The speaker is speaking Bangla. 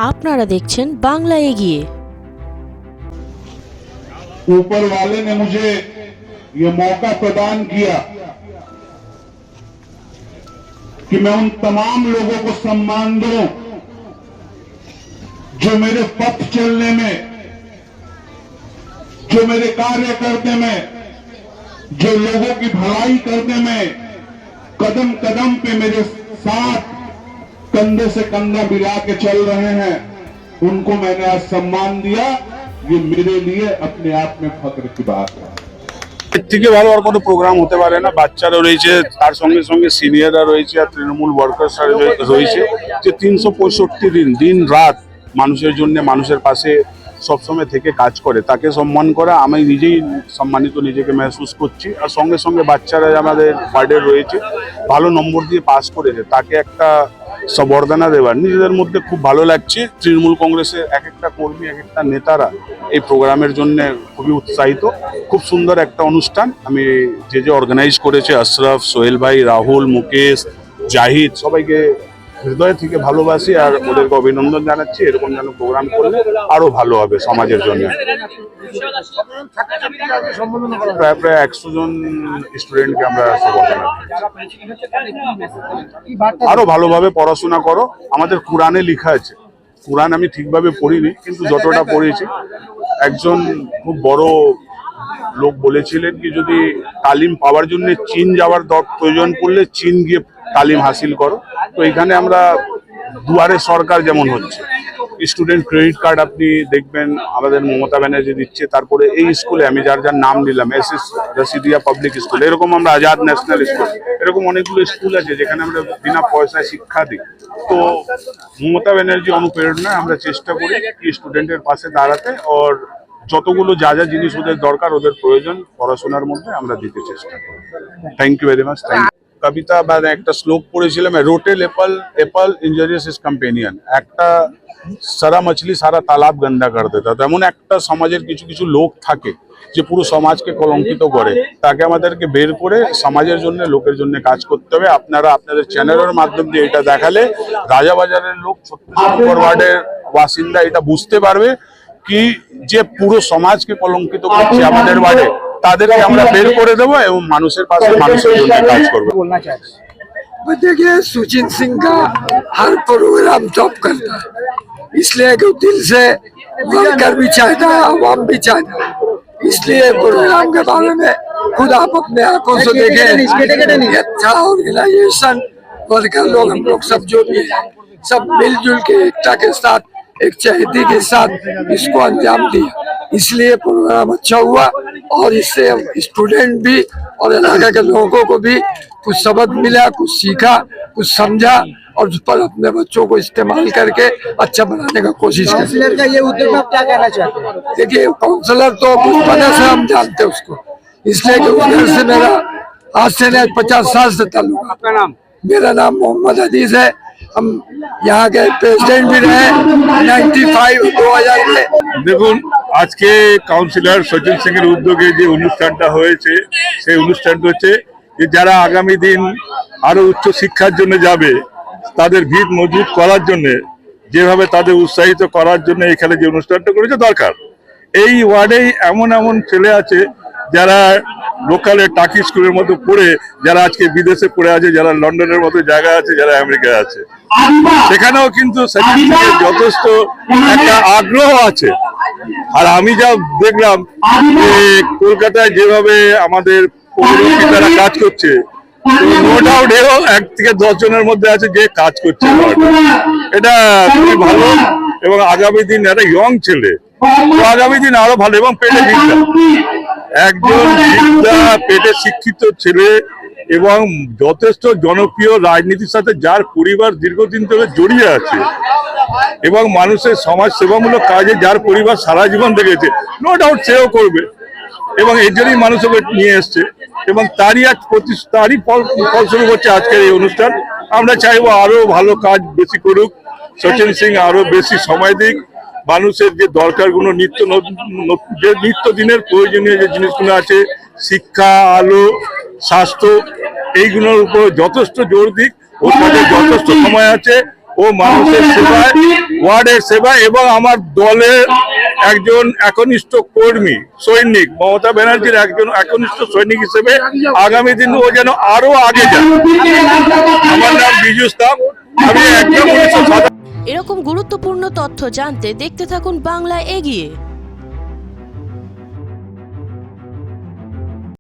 আপনারা দেখছেন বাংলা এগিয়ে। ऊपर वाले ने मुझे ये मौका प्रदान किया कि मैं उन तमाम लोगों को सम्मान दूं जो मेरे पथ चलने में, जो मेरे कार्य करने में, जो लोगों की भलाई करने में कदम कदम पे मेरे साथ कंधे से कंधा मिला के चल रहे हैं, उनको मैंने आज सम्मान दिया। ये मेरे लिए अपने आप में फख्र की बात है। এর থেকে ভালো আর কোনো প্রোগ্রাম হতে পারে না। বাচ্চারা রয়েছে, তার সঙ্গে সঙ্গে সিনিয়ররা রয়েছে, আর তৃণমূল ওয়ার্কার্সরা রয়েছে, যে 365 দিন দিন রাত মানুষের জন্য, মানুষের পাশে সবসময় থেকে কাজ করে। তাকে সম্মান করা, আমি নিজেই সম্মানিত নিজেকে মেহসুস করছি। আর সঙ্গে সঙ্গে বাচ্চারা আমাদের ওয়ার্ডে রয়েছে, ভালো নম্বর দিয়ে পাস করেছে, তাকে একটা সম্বর্ধনা দেওয়ার নিজেদের মধ্যে খুব ভালো লাগছে। তৃণমূল কংগ্রেসের এক একটা কর্মী, এক একটা নেতারা এই প্রোগ্রামের জন্য খুবই উৎসাহিত। খুব সুন্দর একটা অনুষ্ঠান। আমি যে অর্গানাইজ করেছে, আশরাফ, সোহেল ভাই, রাহুল, মুকেশ, জাহিদ, সবাইকে হৃদয় থেকে ভালোবাসি আর ওদেরকে অভিনন্দন জানাচ্ছি। এরকম যেন প্রোগ্রাম করলে আরো ভালো হবে সমাজের জন্য। প্রায় 100 জন স্টুডেন্টকে আমরা সম্বর্ধনা আরো ভালোভাবে পড়াশোনা করো। আমাদের কোরআনে লেখা আছে, কোরআন আমি ঠিকভাবে পড়িনি, কিন্তু যতটা পড়েছি, একজন খুব বড় লোক বলেছিলেন কি যদি তালিম পাওয়ার জন্য চীন যাওয়ার প্রয়োজন পড়লে চীন গিয়ে তালিম হাসিল করো। তো এখানে আমরা দুয়ারে সরকার যেমন হচ্ছে, স্টুডেন্ট ক্রেডিট কার্ড আপনি দেখবেন আমাদের মমতা ব্যানার্জি দিচ্ছে। তারপরে এই স্কুলে আমি যার নাম নিলাম, SS রশিদিয়া পাবলিক স্কুল, এরকম আমরা আজাদ ন্যাশনাল স্কুল, এরকম অনেকগুলো স্কুল আছে যেখানে আমরা বিনা পয়সায় শিক্ষা দিই। তো মমতা ব্যানার্জি অনুপ্রেরণায় আমরা চেষ্টা করি স্টুডেন্টের পাশে দাঁড়াতে, আর যতগুলো যা যা জিনিস ওদের দরকার, ওদের প্রয়োজন পড়াশোনার মধ্যে আমরা দিতে চেষ্টা করি। Thank you very much. কবিতা বা একটা শ্লোক পড়েছিলাম, rotten apple apple injurious is companion. একটা সারা মাছলি সারা তালাব গন্দা করে দেতা। তেমন একটা সমাজের কিছু কিছু লোক থাকে যে পুরো সমাজকে কলঙ্কিত করে, তাকে আমাদেরকে বের করে সমাজের জন্য, লোকের জন্য কাজ করতে হবে। আপনারা আপনাদের চ্যানেলের মাধ্যম দিয়ে এটা দেখালে রাজাবাজারের লোক, 36 নম্বর ওয়ার্ডের বাসিন্দা এটা বুঝতে পারবে কি যে পুরো সমাজকে কলঙ্কিত করছে আমাদের ওয়ার্ডে, তাদেরকে আমরা বের করে দেবো এবং মানুষের পাশে, মানুষের জন্য কাজ করবো। देखिए, सुचिन सिंह का हर प्रोग्राम टॉप करता है, इसलिए कि दिल से वर्कर भी चाहता है, आवाम भी चाहता है। इसलिए प्रोग्राम के बारे में खुद आप अपने आंखों से देखें। अच्छा ऑर्गेनाइजेशन, वर्कर लोग, हम लोग सब जो भी है, सब मिलजुल के एकता के साथ, एक चहेती के साथ इसको अंजाम दिया। इसलिए प्रोग्राम अच्छा हुआ और इससे स्टूडेंट भी और इलाके के लोगों को भी कुछ सबक मिला, कुछ सीखा, कुछ समझा, और उस पर अपने बच्चों को इस्तेमाल करके अच्छा बनाने का कोशिश करें। काउंसलर का ये उद्योग आप क्या कहना चाहते हैं? देखिए, काउंसलर तो बचपन से हम जानते हैं उसको, इसलिए कि उधर से मेरा आज से 50 साल से ताल्लुक। आपका नाम? मेरा नाम मोहम्मद अदीज है। हम यहाँ के प्रेसिडेंट भी रहे 95-2000 में। দেখুন, আজকে কাউন্সিলর সচিন সিং এর উদ্যোগে যে অনুষ্ঠানটা হয়েছে, সেই অনুষ্ঠানটা হচ্ছে যে যারা আগামী দিন আরো উচ্চ শিক্ষার জন্য যাবে, তাদের ভিত মজবুত করার জন্য, যেভাবে তাদের উৎসাহিত করার জন্য এখানে যে অনুষ্ঠানটা করেছে দরকার। এই ওয়ার্ডেই এমন এমন ছেলে আছে যারা লোকালে টাকি স্কুলের মতো পড়ে, যারা আজকে বিদেশে পড়ে আছে, যারা লন্ডনের মতো জায়গা আছে, যারা আমেরিকায় আছে, সেখানেও কিন্তু যথেষ্ট একটা আগ্রহ আছে। আর আমি যা দেখলাম যে কলকাতায় যেভাবে আমাদের পৌরপিতারা কাজ করছে, নো ডাউট এও 1 থেকে 10 জনের মধ্যে আছে যে কাজ করছে। এটা খুবই ভালো এবং আগামী দিন একটা ইয়ং ছেলে, তো আগামী দিন আরো ভালো। এবং পেটে বিদ্যা, একজন বিদ্যা পেটে শিক্ষিত ছেলে এবং যথেষ্ট জনপ্রিয়, রাজনীতির সাথে যার পরিবার দীর্ঘদিন ধরে জড়িয়ে আছে এবং মানুষের সমাজ সেবামূলক কাজে যার পরিবার সারা জীবন দেখেছে, নো ডাউট সেও করবে এবং এর জন্যই মানুষ ওকে নিয়ে এসছে এবং তারই ফলস্বরূপ হচ্ছে আজকের এই অনুষ্ঠান। আমরা চাইবো আরো ভালো কাজ বেশি করুক সচিন সিং, আরো বেশি সময় দিক মানুষের যে দরকারগুলো, নিত্যদিনের প্রয়োজনীয় যে জিনিসগুলো আছে, শিক্ষা, আলো, স্বাস্থ্য, এইগুলোর উপর যথেষ্ট জোর দিক। ওর কাছে যথেষ্ট সময় আছে, ও মানুষের সেবায়, ওয়ার্ডের সেবা এবং আমার দলের একজন একনিষ্ঠ কর্মী সৈনিক, মমতা ব্যানার্জির একজন একনিষ্ঠ সৈনিক হিসেবে আগামী দিন ও যেন আরো আগে যায়। আমার নাম বিজু স্তাব, আমি একদম 1957। এরকম গুরুত্বপূর্ণ তথ্য জানতে দেখতে থাকুন বাংলা এগিয়ে।